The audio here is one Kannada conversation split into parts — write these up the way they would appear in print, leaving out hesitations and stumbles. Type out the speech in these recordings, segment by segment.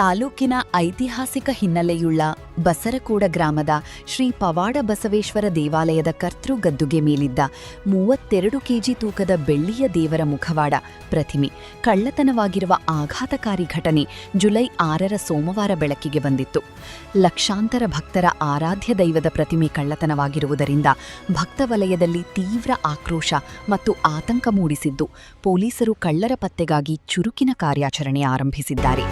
ತಾಲೂಕಿನ ಐತಿಹಾಸಿಕ ಹಿನ್ನೆಲೆಯುಳ್ಳ ಬಸರಕೋಡ ಗ್ರಾಮದ ಶ್ರೀ ಪವಾಡ ಬಸವೇಶ್ವರ ದೇವಾಲಯದ ಕರ್ತೃಗದ್ದುಗೆ ಮೇಲಿದ್ದ 32 ಕೆಜಿ ತೂಕದ ಬೆಳ್ಳಿಯ ದೇವರ ಮುಖವಾಡ ಪ್ರತಿಮೆ ಕಳ್ಳತನವಾಗಿರುವ ಆಘಾತಕಾರಿ ಘಟನೆ ಜುಲೈ 6ರ ಸೋಮವಾರ ಬೆಳಕಿಗೆ ಬಂದಿತ್ತು. ಲಕ್ಷಾಂತರ ಭಕ್ತರ ಆರಾಧ್ಯ ದೈವದ ಪ್ರತಿಮೆ ಕಳ್ಳತನವಾಗಿರುವುದರಿಂದ ಭಕ್ತ ವಲಯದಲ್ಲಿ ತೀವ್ರ ಆಕ್ರೋಶ ಮತ್ತು ಆತಂಕ ಮೂಡಿಸಿದ್ದು, ಪೊಲೀಸರು ಕಳ್ಳರ ಪತ್ತೆಗಾಗಿ ಚುರುಕಿನ ಕಾರ್ಯಾಚರಣೆ ಆರಂಭಿಸಿದ್ದಾರೆ.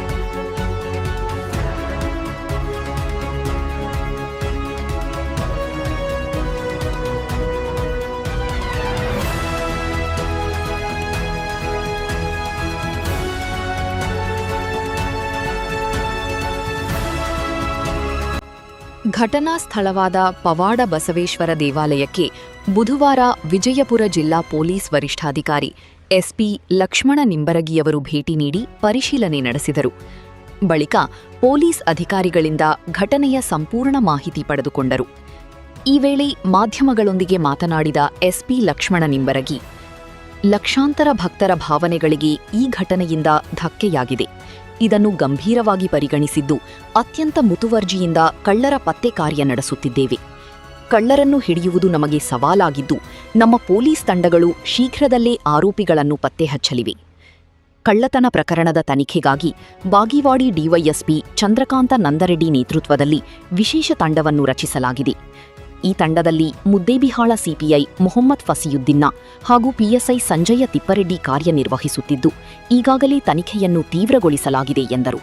ಘಟನಾ ಸ್ಥಳವಾದ ಪವಾಡ ಬಸವೇಶ್ವರ ದೇವಾಲಯಕ್ಕೆ ಬುಧವಾರ ವಿಜಯಪುರ ಜಿಲ್ಲಾ ಪೊಲೀಸ್ ವರಿಷ್ಠಾಧಿಕಾರಿ ಎಸ್ಪಿ ಲಕ್ಷ್ಮಣ ನಿಂಬರಗಿಯವರು ಭೇಟಿ ನೀಡಿ ಪರಿಶೀಲನೆ ನಡೆಸಿದರು. ಬಳಿಕ ಪೊಲೀಸ್ ಅಧಿಕಾರಿಗಳಿಂದ ಘಟನೆಯ ಸಂಪೂರ್ಣ ಮಾಹಿತಿ ಪಡೆದುಕೊಂಡರು. ಈ ವೇಳೆ ಮಾಧ್ಯಮಗಳೊಂದಿಗೆ ಮಾತನಾಡಿದ ಎಸ್ಪಿ ಲಕ್ಷ್ಮಣ ನಿಂಬರಗಿ, ಲಕ್ಷಾಂತರ ಭಕ್ತರ ಭಾವನೆಗಳಿಗೆ ಈ ಘಟನೆಯಿಂದ ಧಕ್ಕೆಯಾಗಿದೆ. ಇದನ್ನು ಗಂಭೀರವಾಗಿ ಪರಿಗಣಿಸಿದ್ದು ಅತ್ಯಂತ ಮುತುವರ್ಜಿಯಿಂದ ಕಳ್ಳರ ಪತ್ತೆ ಕಾರ್ಯ ನಡೆಸುತ್ತಿದ್ದೇವೆ. ಕಳ್ಳರನ್ನು ಹಿಡಿಯುವುದು ನಮಗೆ ಸವಾಲಾಗಿದ್ದು, ನಮ್ಮ ಪೊಲೀಸ್ ತಂಡಗಳು ಶೀಘ್ರದಲ್ಲೇ ಆರೋಪಿಗಳನ್ನು ಪತ್ತೆ ಹಚ್ಚಲಿವೆ. ಕಳ್ಳತನ ಪ್ರಕರಣದ ತನಿಖೆಗಾಗಿ ಬಾಗಿವಾಡಿ ಡಿವೈಎಸ್ಪಿ ಚಂದ್ರಕಾಂತ ನಂದರೆಡ್ಡಿ ನೇತೃತ್ವದಲ್ಲಿ ವಿಶೇಷ ತಂಡವನ್ನು ರಚಿಸಲಾಗಿದೆ. ಈ ತಂಡದಲ್ಲಿ ಮುದ್ದೇಬಿಹಾಳ ಸಿಪಿಐ ಮೊಹಮ್ಮದ್ ಫಸಿಯುದ್ದೀನ್ನ ಹಾಗೂ ಪಿಎಸ್ಐ ಸಂಜಯ ತಿಪ್ಪರೆಡ್ಡಿ ಕಾರ್ಯನಿರ್ವಹಿಸುತ್ತಿದ್ದು, ಈಗಾಗಲೇ ತನಿಖೆಯನ್ನು ತೀವ್ರಗೊಳಿಸಲಾಗಿದೆ ಎಂದರು.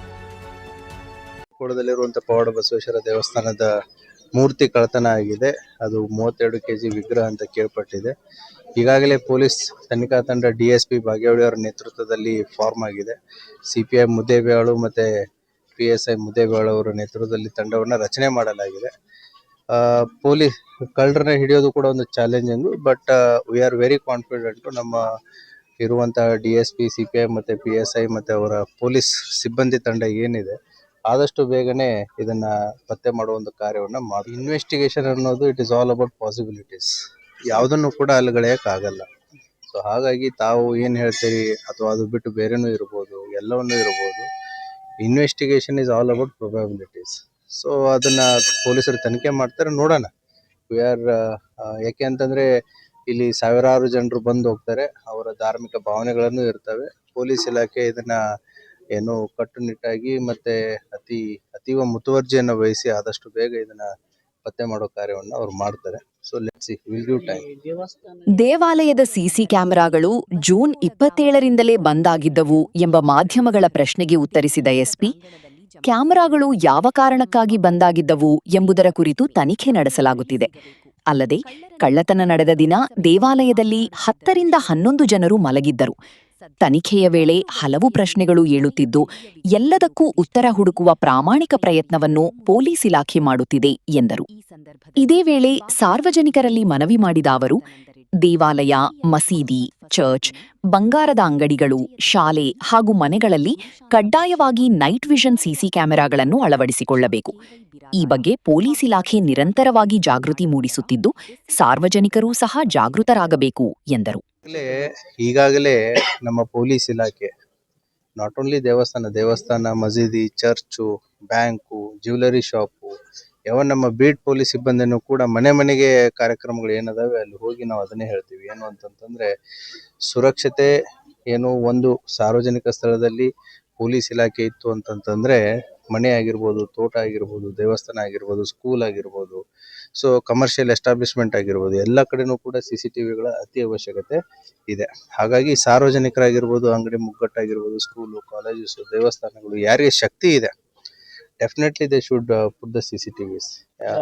ಕೋಡದಲ್ಲಿರುವಂತಹ ಪವಾಡ ಬಸವೇಶ್ವರ ದೇವಸ್ಥಾನದ ಮೂರ್ತಿ ಕಳ್ಳತನ ಆಗಿದೆ. ಅದು 32 ಕೆಜಿ ವಿಗ್ರಹ ಅಂತ ಕೇಳ್ಪಟ್ಟಿದೆ. ಈಗಾಗಲೇ ಪೊಲೀಸ್ ತನಿಖಾ ತಂಡ ಡಿಎಸ್ಪಿ ಬಾಗೇವಾಡಿಯವರ ನೇತೃತ್ವದಲ್ಲಿ ಫಾರ್ಮ್ ಆಗಿದೆ. ಸಿಪಿಐ ಮುದ್ದೇಬಿಹಾಳು ಮತ್ತೆ ಪಿಎಸ್ಐ ಮುದ್ದೇಬಿಹಾಳು ಅವರ ನೇತೃತ್ವದಲ್ಲಿ ತಂಡವನ್ನು ರಚನೆ ಮಾಡಲಾಗಿದೆ. ಪೊಲೀಸ್ ಕಳ್ಳರನ್ನ ಹಿಡಿಯೋದು ಕೂಡ ಒಂದು challenging, but we are very confident. ನಮ್ಮ ಇರುವಂತಹ ಡಿಎಸ್ಪಿ, ಸಿಪಿಐ ಮತ್ತೆ ಪಿಎಸ್ಐ ಮತ್ತೆ ಅವರ ಪೊಲೀಸ್ ಸಿಬ್ಬಂದಿ ತಂಡ ಏನಿದೆ, ಆದಷ್ಟು ಬೇಗನೆ ಇದನ್ನ ಪತ್ತೆ ಮಾಡುವ ಒಂದು ಕಾರ್ಯವನ್ನ ಮಾಡಿ. ಇನ್ವೆಸ್ಟಿಗೇಷನ್ ಅನ್ನೋದು it is all about possibilities. ಯಾವುದನ್ನು ಕೂಡ ಅಲ್ಲಗಳೆಯಕ್ಕಾಗಲ್ಲ. ಸೊ ಹಾಗಾಗಿ ತಾವು ಏನ್ ಹೇಳ್ತೀರಿ ಅಥವಾ ಅದು ಬಿಟ್ಟು ಬೇರೆನೂ ಇರ್ಬೋದು, ಎಲ್ಲವನ್ನೂ ಇರ್ಬೋದು. Investigation is all about probabilities. So ಅದನ್ನ ಪೊಲೀಸರು ತನಿಖೆ ಮಾಡ್ತಾರೆ, ನೋಡೋಣ. ವಿ ಆರ್ ಯಾಕೆ ಅಂತಂದ್ರೆ ಇಲ್ಲಿ ಸಾವಿರಾರು ಜನರು ಬಂದು ಹೋಗ್ತಾರೆ, ಅವರ ಧಾರ್ಮಿಕ ಭಾವನೆಗಳನ್ನು ಇರ್ತವೆ. ಪೊಲೀಸ್ ಇಲಾಖೆ ಇದನ್ನ ಏನು ಕಟ್ಟುನಿಟ್ಟಾಗಿ ಮತ್ತೆ ಅತೀವ ಮುತುವರ್ಜಿಯನ್ನು ವಹಿಸಿ ಆದಷ್ಟು ಬೇಗ ಇದನ್ನ ಪತ್ತೆ ಮಾಡೋ ಕಾರ್ಯವನ್ನು ಅವರು ಮಾಡ್ತಾರೆ. So let's see, will give time. ದೇವಾಲಯದ ಸಿಸಿ ಕ್ಯಾಮೆರಾಗಳು ಜೂನ್ 27ರಿಂದಲೇ ಬಂದಾಗಿದ್ದವು ಎಂಬ ಮಾಧ್ಯಮಗಳ ಪ್ರಶ್ನೆಗೆ ಉತ್ತರಿಸಿದ ಎಸ್ಪಿ, ಕ್ಯಾಮೆರಾಗಳು ಯಾವ ಕಾರಣಕ್ಕಾಗಿ ಬಂದಾಗಿದ್ದವು ಎಂಬುದರ ಕುರಿತು ತನಿಖೆ ನಡೆಸಲಾಗುತ್ತಿದೆ. ಅಲ್ಲದೆ ಕಳ್ಳತನ ನಡೆದ ದಿನ ದೇವಾಲಯದಲ್ಲಿ 10ರಿಂದ 11 ಜನರು ಮಲಗಿದ್ದರು. ತನಿಖೆಯ ವೇಳೆ ಹಲವು ಪ್ರಶ್ನೆಗಳು ಏಳುತ್ತಿದ್ದು, ಎಲ್ಲದಕ್ಕೂ ಉತ್ತರ ಹುಡುಕುವ ಪ್ರಾಮಾಣಿಕ ಪ್ರಯತ್ನವನ್ನು ಪೊಲೀಸ್ ಇಲಾಖೆ ಮಾಡುತ್ತಿದೆ ಎಂದರು. ಇದೇ ವೇಳೆ ಸಾರ್ವಜನಿಕರಲ್ಲಿ ಮನವಿ ಮಾಡಿದ ಅವರು, ದೇವಾಲಯ, ಮಸೀದಿ, ಚರ್ಚ್, ಬಂಗಾರದ ಅಂಗಡಿಗಳು, ಶಾಲೆ ಹಾಗೂ ಮನೆಗಳಲ್ಲಿ ಕಡ್ಡಾಯವಾಗಿ ನೈಟ್ ವಿಷನ್ ಸಿಸಿ ಕ್ಯಾಮೆರಾಗಳನ್ನು ಅಳವಡಿಸಿಕೊಳ್ಳಬೇಕು. ಈ ಬಗ್ಗೆ ಪೊಲೀಸ್ ಇಲಾಖೆ ನಿರಂತರವಾಗಿ ಜಾಗೃತಿ ಮೂಡಿಸುತ್ತಿದ್ದು, ಸಾರ್ವಜನಿಕರೂ ಸಹ ಜಾಗೃತರಾಗಬೇಕು ಎಂದರು. ಈಗಾಗಲೇ ನಮ್ಮ ಪೊಲೀಸ್ ಇಲಾಖೆ ನಾಟ್ ಓನ್ಲಿ ದೇವಸ್ಥಾನ, ಮಸೀದಿ, ಚರ್ಚು, ಬ್ಯಾಂಕು, ಜ್ಯುವೆಲರಿ ಶಾಪು, ಯಾವನ್ ನಮ್ಮ ಬೀಟ್ ಪೊಲೀಸ್ ಸಿಬ್ಬಂದಿನೂ ಕೂಡ ಮನೆಗೆ ಕಾರ್ಯಕ್ರಮಗಳು ಏನದಾವೆ ಅಲ್ಲಿ ಹೋಗಿ ನಾವು ಅದನ್ನೇ ಹೇಳ್ತೀವಿ. ಏನು ಅಂತಂತಂದ್ರೆ ಸುರಕ್ಷತೆ ಏನು, ಒಂದು ಸಾರ್ವಜನಿಕ ಸ್ಥಳದಲ್ಲಿ ಪೊಲೀಸ್ ಇಲಾಖೆ ಇತ್ತು ಅಂತಂತಂದ್ರೆ ಮನೆ ಆಗಿರ್ಬೋದು, ತೋಟ ಆಗಿರ್ಬೋದು, ದೇವಸ್ಥಾನ ಆಗಿರ್ಬೋದು, ಸ್ಕೂಲ್ ಆಗಿರ್ಬೋದು, ಸೊ ಕಮರ್ಷಿಯಲ್ ಎಸ್ಟಾಬ್ಲಿಷ್ಮೆಂಟ್ ಆಗಿರ್ಬೋದು, ಎಲ್ಲ ಕಡೆನೂ ಕೂಡ CCTVಗಳ ಅತಿ ಅವಶ್ಯಕತೆ ಇದೆ. ಹಾಗಾಗಿ ಸಾರ್ವಜನಿಕರಾಗಿರ್ಬೋದು, ಅಂಗಡಿ ಮುಗ್ಗಟ್ಟಾಗಿರ್ಬೋದು, ಸ್ಕೂಲು, ಕಾಲೇಜಸ್, ದೇವಸ್ಥಾನಗಳು, ಯಾರಿಗೆ ಶಕ್ತಿ ಇದೆ definitely they should put the CCTVs.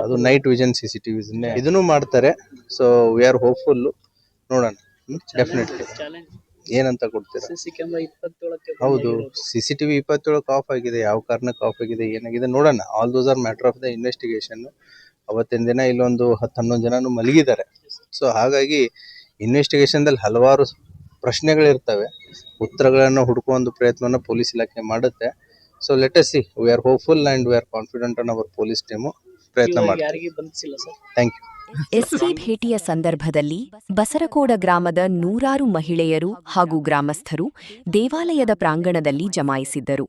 ಅದು ನೈಟ್ ವಿಷನ್ CCTVs ಇದನ್ನು ಮಾಡ್ತಾರೆ. ಸೊ ವಿ ಆರ್ ಹೋಪ್ಫುಲ್, ನೋಡೋಣ. ಡೆಫಿನೆಟ್ಲಿ ಏನಂತ ಕೊಡ್ತೀರಾ? ಹೌದು, CCTV 27 ಆಫ್ ಆಗಿದೆ. ಯಾವ ಕಾರಣಕ್ಕೆ ಆಫ್ ಆಗಿದೆ, ಏನಾಗಿದೆ ನೋಡೋಣ. All those are matter of the investigation. ಅವತ್ತಿನ ದಿನ ಇಲ್ಲೊಂದು 10-11 ಜನನು ಮಲಗಿದ್ದಾರೆ. ಸೊ ಹಾಗಾಗಿ ಇನ್ವೆಸ್ಟಿಗೇಷನ್ದಲ್ಲಿ ಹಲವಾರು ಪ್ರಶ್ನೆಗಳಿರ್ತವೆ, ಉತ್ತರಗಳನ್ನು ಹುಡುಕುವ ಒಂದು ಪ್ರಯತ್ನವನ್ನು ಪೊಲೀಸ್ ಇಲಾಖೆ ಮಾಡುತ್ತೆ. So let us see, we are hopeful and we are confident on our police team ಪ್ರಯತ್ನ ಮಾಡ್ತೀವಿ. Thank you. ಎಸ್ಪಿ ಭೇಟಿಯ ಸಂದರ್ಭದಲ್ಲಿ ಬಸರಕೋಡ ಗ್ರಾಮದ 100 ಮಹಿಳೆಯರು ಹಾಗೂ ಗ್ರಾಮಸ್ಥರು ದೇವಾಲಯದ ಪ್ರಾಂಗಣದಲ್ಲಿ ಜಮಾಯಿಸಿದ್ದರು.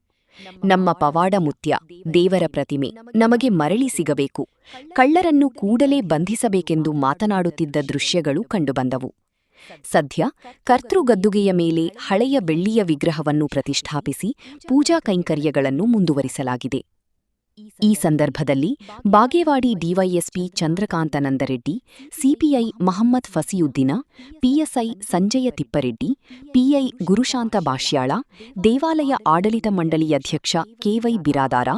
ನಮ್ಮ ಪವಾಡ ಮುತ್ಯ, ದೇವರ ಪ್ರತಿಮೆ ನಮಗೆ ಮರಳಿ ಸಿಗಬೇಕು, ಕಳ್ಳರನ್ನು ಕೂಡಲೇ ಬಂಧಿಸಬೇಕೆಂದು ಮಾತನಾಡುತ್ತಿದ್ದ ದೃಶ್ಯಗಳು ಕಂಡುಬಂದವು. ಸದ್ಯ ಕರ್ತೃಗದ್ದುಗೆಯ ಮೇಲೆ ಹಳೆಯ ಬೆಳ್ಳಿಯ ವಿಗ್ರಹವನ್ನು ಪ್ರತಿಷ್ಠಾಪಿಸಿ ಪೂಜಾ ಕೈಂಕರ್ಯಗಳನ್ನು ಮುಂದುವರಿಸಲಾಗಿದೆ. ಈ ಸಂದರ್ಭದಲ್ಲಿ Bagewadi DYSP Chandrakant Nandareddy, CPI Mohammed Fasiuddin, PSI Sanjay Tippareddy, PI Gurushanth Bashyal, ದೇವಾಲಯ ಆಡಳಿತ ಮಂಡಳಿ ಅಧ್ಯಕ್ಷ ಕೆವೈ ಬಿರಾದಾರ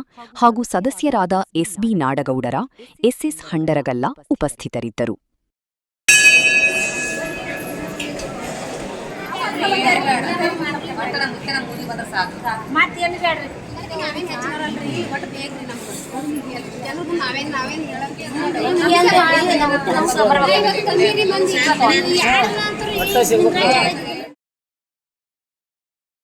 ಹಾಗೂ ಸದಸ್ಯರಾದ ಎಸ್ಬಿ ನಾಡಗೌಡರ, ಎಸ್ಎಸ್ ಹಂಡರಗಲ್ಲ ಉಪಸ್ಥಿತರಿದ್ದರು. ನಾವೇನ್